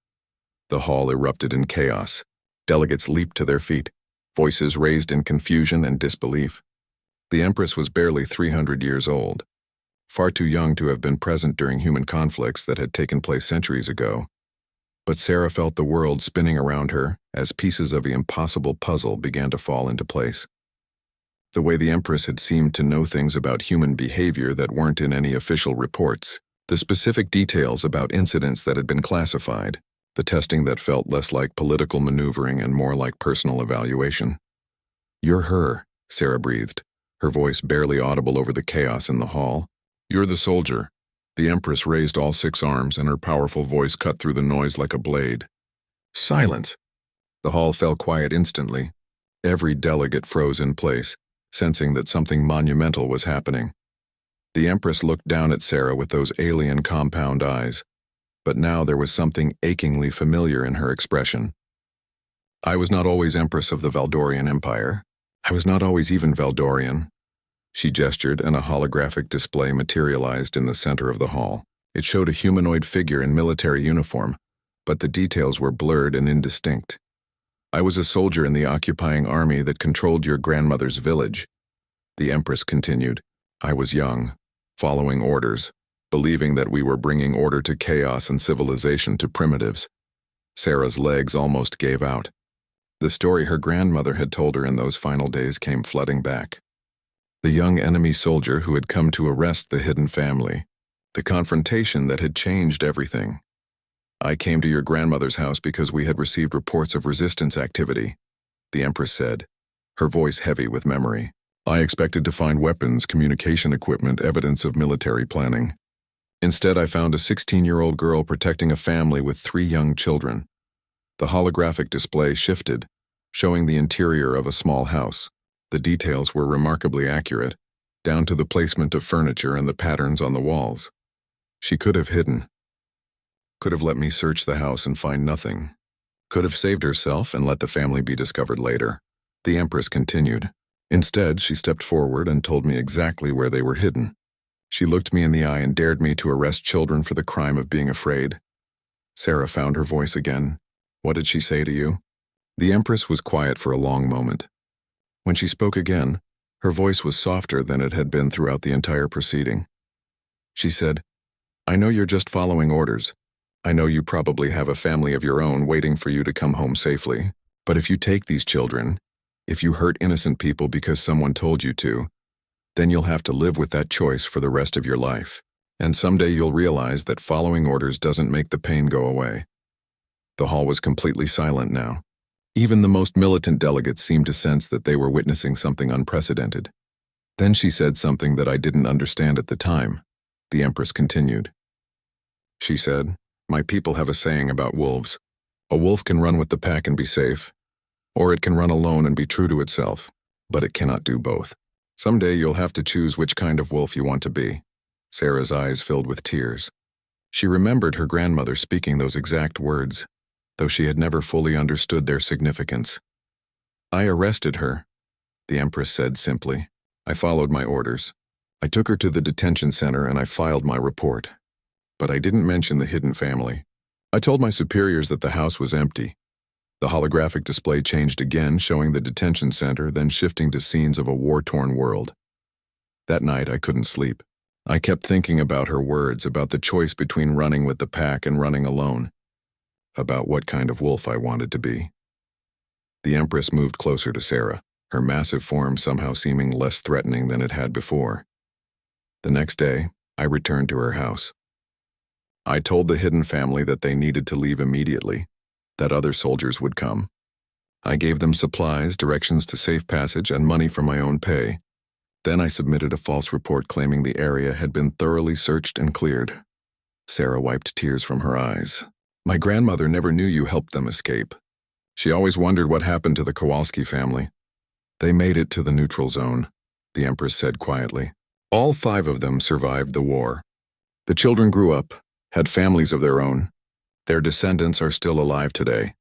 The hall erupted in chaos. Delegates leaped to their feet, voices raised in confusion and disbelief. The Empress was barely 300 years old, far too young to have been present during human conflicts that had taken place centuries ago. But Sarah felt the world spinning around her as pieces of the impossible puzzle began to fall into place. The way the Empress had seemed to know things about human behavior that weren't in any official reports, the specific details about incidents that had been classified, the testing that felt less like political maneuvering and more like personal evaluation. You're her, Sarah breathed, her voice barely audible over the chaos in the hall. You're the soldier. The Empress raised all 6 arms, and her powerful voice cut through the noise like a blade. Silence! The hall fell quiet instantly. Every delegate froze in place, sensing that something monumental was happening. The Empress looked down at Sarah with those alien compound eyes, but now there was something achingly familiar in her expression. I was not always Empress of the Valdorian Empire. I was not always even Valdorian. She gestured, and a holographic display materialized in the center of the hall. It showed a humanoid figure in military uniform, but the details were blurred and indistinct. I was a soldier in the occupying army that controlled your grandmother's village. The Empress continued. I was young, following orders, believing that we were bringing order to chaos and civilization to primitives. Sarah's legs almost gave out. The story her grandmother had told her in those final days came flooding back. The young enemy soldier who had come to arrest the hidden family. The confrontation that had changed everything. I came to your grandmother's house because we had received reports of resistance activity, the Empress said, her voice heavy with memory. I expected to find weapons, communication equipment, evidence of military planning. Instead, I found a 16-year-old girl protecting a family with 3 young children. The holographic display shifted, showing the interior of a small house. The details were remarkably accurate, down to the placement of furniture and the patterns on the walls. She could have hidden. Could have let me search the house and find nothing. Could have saved herself and let the family be discovered later. The Empress continued. Instead, she stepped forward and told me exactly where they were hidden. She looked me in the eye and dared me to arrest children for the crime of being afraid. Sarah found her voice again. What did she say to you? The Empress was quiet for a long moment. When she spoke again, her voice was softer than it had been throughout the entire proceeding. She said, I know you're just following orders. I know you probably have a family of your own waiting for you to come home safely. But if you take these children, if you hurt innocent people because someone told you to, then you'll have to live with that choice for the rest of your life. And someday you'll realize that following orders doesn't make the pain go away. The hall was completely silent now. Even the most militant delegates seemed to sense that they were witnessing something unprecedented. Then she said something that I didn't understand at the time. The Empress continued. She said, my people have a saying about wolves. A wolf can run with the pack and be safe, or it can run alone and be true to itself, but it cannot do both. Someday you'll have to choose which kind of wolf you want to be. Sarah's eyes filled with tears. She remembered her grandmother speaking those exact words, though she had never fully understood their significance. I arrested her, the Empress said simply. I followed my orders. I took her to the detention center and I filed my report. But I didn't mention the hidden family. I told my superiors that the house was empty. The holographic display changed again, showing the detention center, then shifting to scenes of a war-torn world. That night, I couldn't sleep. I kept thinking about her words, about the choice between running with the pack and running alone, about what kind of wolf I wanted to be. The Empress moved closer to Sarah, her massive form somehow seeming less threatening than it had before. The next day, I returned to her house. I told the hidden family that they needed to leave immediately, that other soldiers would come. I gave them supplies, directions to safe passage, and money from my own pay. Then I submitted a false report claiming the area had been thoroughly searched and cleared. Sarah wiped tears from her eyes. My grandmother never knew you helped them escape. She always wondered what happened to the Kowalski family. They made it to the neutral zone, the Empress said quietly. All 5 of them survived the war. The children grew up, had families of their own. Their descendants are still alive today.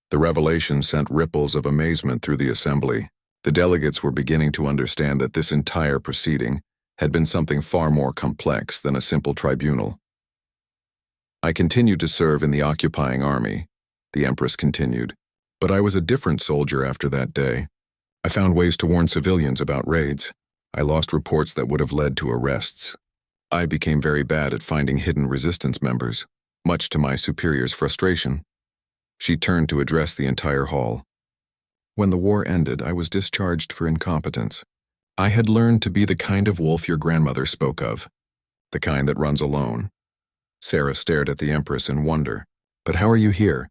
The revelation sent ripples of amazement through the assembly. The delegates were beginning to understand that this entire proceeding had been something far more complex than a simple tribunal. I continued to serve in the occupying army, the Empress continued, but I was a different soldier after that day. I found ways to warn civilians about raids. I lost reports that would have led to arrests. I became very bad at finding hidden resistance members, much to my superior's frustration. She turned to address the entire hall. When the war ended, I was discharged for incompetence. I had learned to be the kind of wolf your grandmother spoke of, the kind that runs alone. Sarah stared at the Empress in wonder. But how are you here?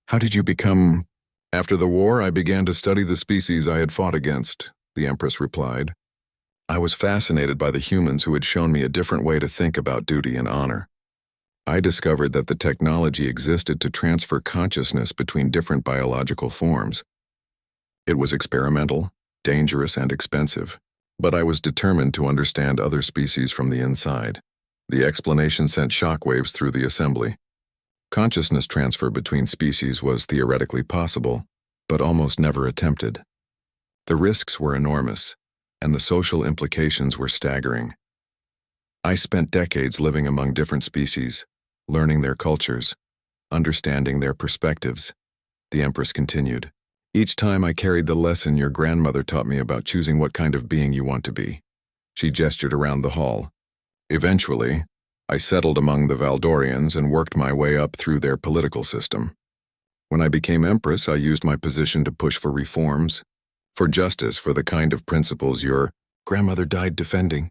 How did you become... After the war, I began to study the species I had fought against, the Empress replied. I was fascinated by the humans who had shown me a different way to think about duty and honor. I discovered that the technology existed to transfer consciousness between different biological forms. It was experimental, dangerous, and expensive, but I was determined to understand other species from the inside. The explanation sent shockwaves through the assembly. Consciousness transfer between species was theoretically possible, but almost never attempted. The risks were enormous, and the social implications were staggering. I spent decades living among different species, learning their cultures, understanding their perspectives, the Empress continued. Each time I carried the lesson your grandmother taught me about choosing what kind of being you want to be. She gestured around the hall. Eventually, I settled among the Valdorians and worked my way up through their political system. When I became Empress, I used my position to push for reforms, for justice, for the kind of principles your grandmother died defending.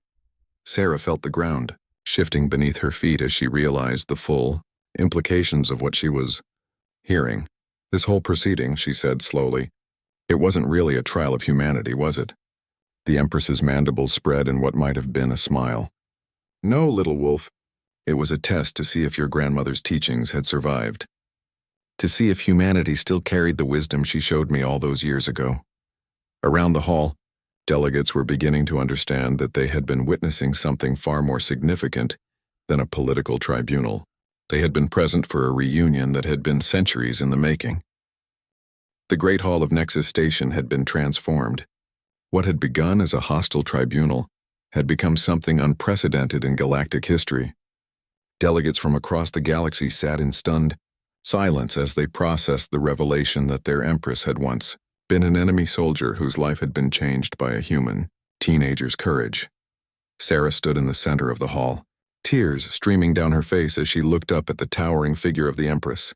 Sarah felt the ground shifting beneath her feet as she realized the full implications of what she was hearing. This whole proceeding, she said slowly, it wasn't really a trial of humanity, was it? The Empress's mandibles spread in what might have been a smile. No, little wolf. It was a test to see if your grandmother's teachings had survived. To see if humanity still carried the wisdom she showed me all those years ago. Around the hall, delegates were beginning to understand that they had been witnessing something far more significant than a political tribunal. They had been present for a reunion that had been centuries in the making. The Great Hall of Nexus Station had been transformed. What had begun as a hostile tribunal had become something unprecedented in galactic history. Delegates from across the galaxy sat in stunned silence as they processed the revelation that their Empress had once been an enemy soldier whose life had been changed by a human teenager's courage. Sarah stood in the center of the hall, tears streaming down her face as she looked up at the towering figure of the Empress.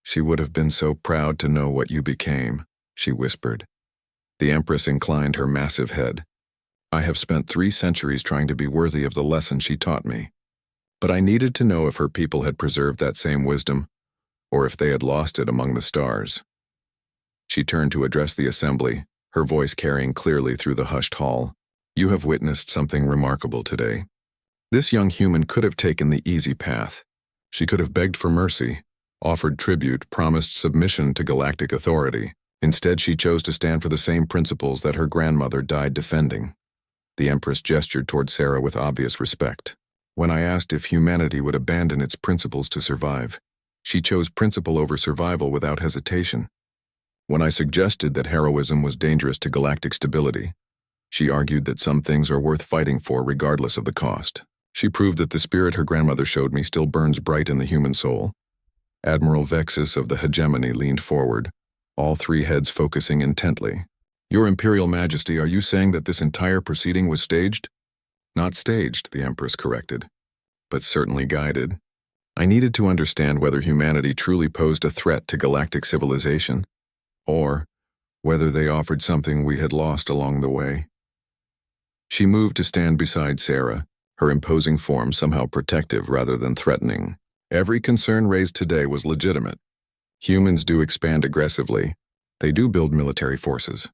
"She would have been so proud to know what you became," she whispered. The Empress inclined her massive head. "I have spent 3 centuries trying to be worthy of the lesson she taught me. But I needed to know if her people had preserved that same wisdom, or if they had lost it among the stars." She turned to address the assembly, her voice carrying clearly through the hushed hall. "You have witnessed something remarkable today. This young human could have taken the easy path. She could have begged for mercy, offered tribute, promised submission to galactic authority. Instead, she chose to stand for the same principles that her grandmother died defending." The Empress gestured toward Sarah with obvious respect. "When I asked if humanity would abandon its principles to survive, she chose principle over survival without hesitation. When I suggested that heroism was dangerous to galactic stability, she argued that some things are worth fighting for regardless of the cost. She proved that the spirit her grandmother showed me still burns bright in the human soul." Admiral Vexus of the Hegemony leaned forward, all 3 heads focusing intently. "Your Imperial Majesty, are you saying that this entire proceeding was staged?" "Not staged," the Empress corrected, "but certainly guided. I needed to understand whether humanity truly posed a threat to galactic civilization, or whether they offered something we had lost along the way." She moved to stand beside Sarah, her imposing form somehow protective rather than threatening. "Every concern raised today was legitimate. Humans do expand aggressively. They do build military forces.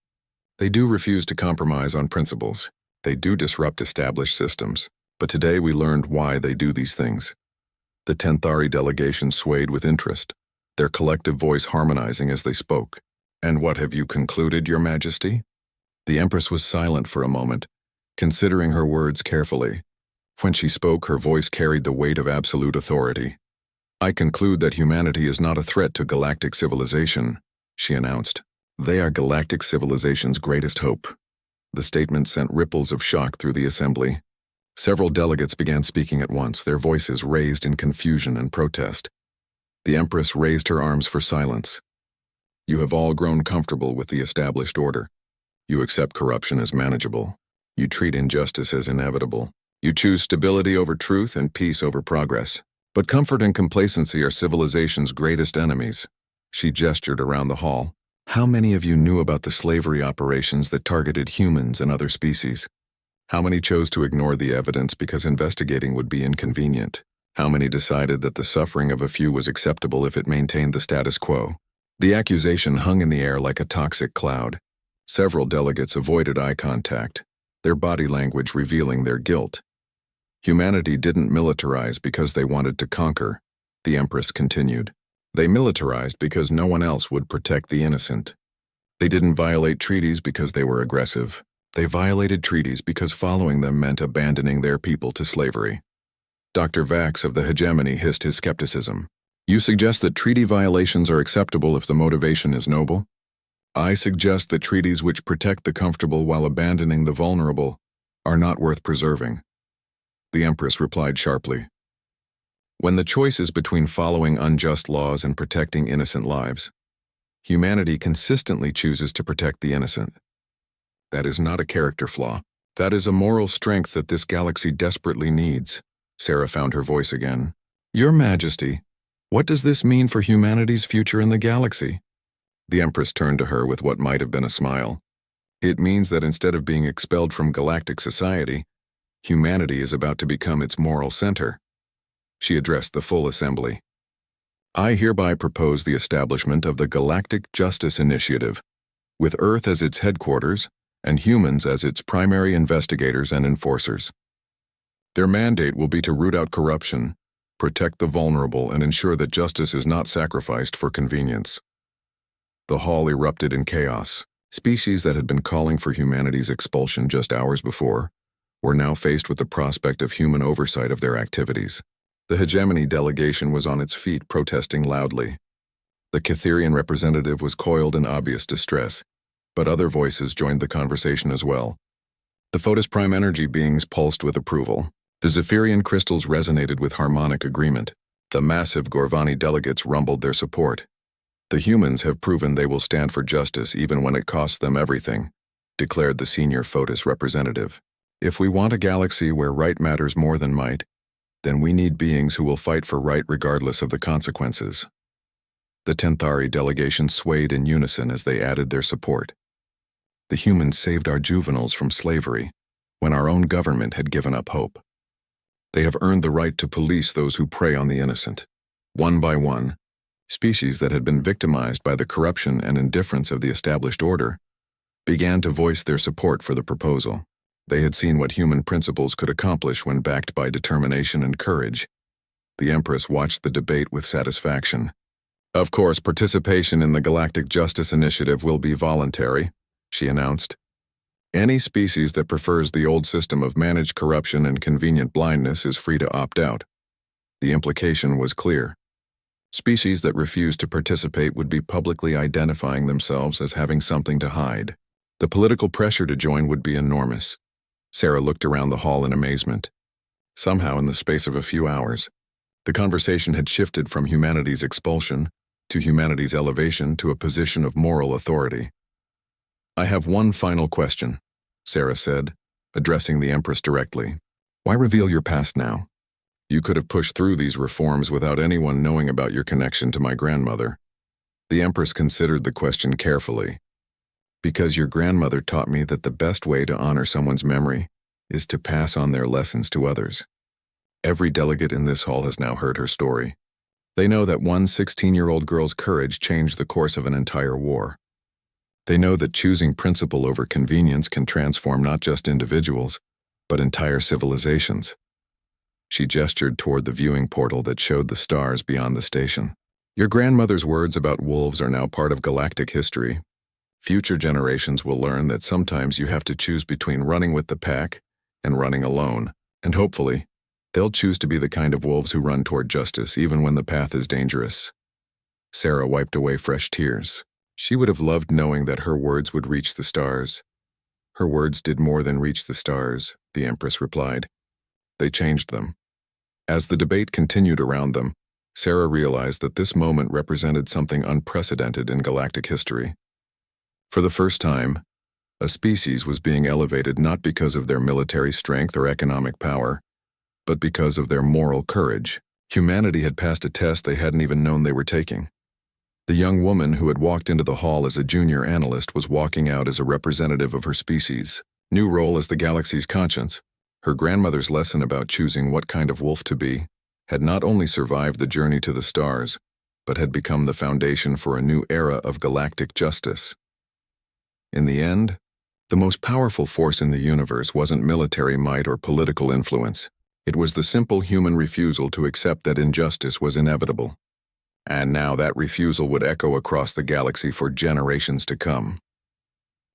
They do refuse to compromise on principles. They do disrupt established systems. But today we learned why they do these things." The Tenthari delegation swayed with interest, their collective voice harmonizing as they spoke. "And what have you concluded, Your Majesty?" The Empress was silent for a moment, considering her words carefully. When she spoke, her voice carried the weight of absolute authority. "I conclude that humanity is not a threat to galactic civilization," she announced. "They are galactic civilization's greatest hope." The statement sent ripples of shock through the assembly. Several delegates began speaking at once, their voices raised in confusion and protest. The Empress raised her arms for silence. "You have all grown comfortable with the established order. You accept corruption as manageable. You treat injustice as inevitable. You choose stability over truth and peace over progress. But comfort and complacency are civilization's greatest enemies." She gestured around the hall. "How many of you knew about the slavery operations that targeted humans and other species? How many chose to ignore the evidence because investigating would be inconvenient? How many decided that the suffering of a few was acceptable if it maintained the status quo?" The accusation hung in the air like a toxic cloud. Several delegates avoided eye contact, their body language revealing their guilt. "Humanity didn't militarize because they wanted to conquer," the Empress continued. "They militarized because no one else would protect the innocent. They didn't violate treaties because they were aggressive. They violated treaties because following them meant abandoning their people to slavery." Dr. Vax of the Hegemony hissed his skepticism. "You suggest that treaty violations are acceptable if the motivation is noble? I suggest that treaties which protect the comfortable while abandoning the vulnerable are not worth preserving," the Empress replied sharply. "When the choice is between following unjust laws and protecting innocent lives, humanity consistently chooses to protect the innocent. That is not a character flaw. That is a moral strength that this galaxy desperately needs." Sarah found her voice again. "Your Majesty, what does this mean for humanity's future in the galaxy?" The Empress turned to her with what might have been a smile. "It means that instead of being expelled from galactic society, humanity is about to become its moral center." She addressed the full assembly. "I hereby propose the establishment of the Galactic Justice Initiative, with Earth as its headquarters and humans as its primary investigators and enforcers. Their mandate will be to root out corruption, protect the vulnerable, and ensure that justice is not sacrificed for convenience." The hall erupted in chaos. Species that had been calling for humanity's expulsion just hours before were now faced with the prospect of human oversight of their activities. The Hegemony delegation was on its feet, protesting loudly. The Catherian representative was coiled in obvious distress, but other voices joined the conversation as well. The Photos Prime energy beings pulsed with approval. The Zephyrian crystals resonated with harmonic agreement. The massive Gorvani delegates rumbled their support. The humans have proven they will stand for justice even when it costs them everything, declared the senior Photos representative. If we want a galaxy where right matters more than might, then we need beings who will fight for right regardless of the consequences. The Tenthari delegation swayed in unison as they added their support. The humans saved our juveniles from slavery when our own government had given up hope. They have earned the right to police those who prey on the innocent. One by one, species that had been victimized by the corruption and indifference of the established order began to voice their support for the proposal. They had seen what human principles could accomplish when backed by determination and courage. The Empress watched the debate with satisfaction. Of course, participation in the Galactic Justice Initiative will be voluntary, she announced. Any species that prefers the old system of managed corruption and convenient blindness is free to opt out. The implication was clear. Species that refused to participate would be publicly identifying themselves as having something to hide. The political pressure to join would be enormous. Sarah looked around the hall in amazement. Somehow, in the space of a few hours, the conversation had shifted from humanity's expulsion to humanity's elevation to a position of moral authority. I have one final question, Sarah said, addressing the Empress directly. Why reveal your past now? You could have pushed through these reforms without anyone knowing about your connection to my grandmother. The Empress considered the question carefully. Because your grandmother taught me that the best way to honor someone's memory is to pass on their lessons to others. Every delegate in this hall has now heard her story. They know that one 16-year-old girl's courage changed the course of an entire war. They know that choosing principle over convenience can transform not just individuals, but entire civilizations. She gestured toward the viewing portal that showed the stars beyond the station. Your grandmother's words about wolves are now part of galactic history. Future generations will learn that sometimes you have to choose between running with the pack and running alone, and hopefully, they'll choose to be the kind of wolves who run toward justice even when the path is dangerous. Sarah wiped away fresh tears. She would have loved knowing that her words would reach the stars. Her words did more than reach the stars, the Empress replied. They changed them. As the debate continued around them, Sarah realized that this moment represented something unprecedented in galactic history. For the first time, a species was being elevated not because of their military strength or economic power, but because of their moral courage. Humanity had passed a test they hadn't even known they were taking. The young woman who had walked into the hall as a junior analyst was walking out as a representative of her species. New role as the galaxy's conscience. Her grandmother's lesson about choosing what kind of wolf to be had not only survived the journey to the stars, but had become the foundation for a new era of galactic justice. In the end, the most powerful force in the universe wasn't military might or political influence. It was the simple human refusal to accept that injustice was inevitable. And now that refusal would echo across the galaxy for generations to come.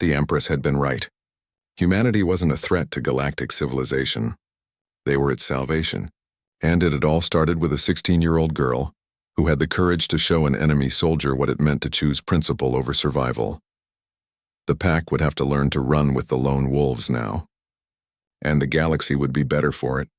The Empress had been right. Humanity wasn't a threat to galactic civilization. They were its salvation. And it had all started with a 16-year-old girl who had the courage to show an enemy soldier what it meant to choose principle over survival. The pack would have to learn to run with the lone wolves now. And the galaxy would be better for it.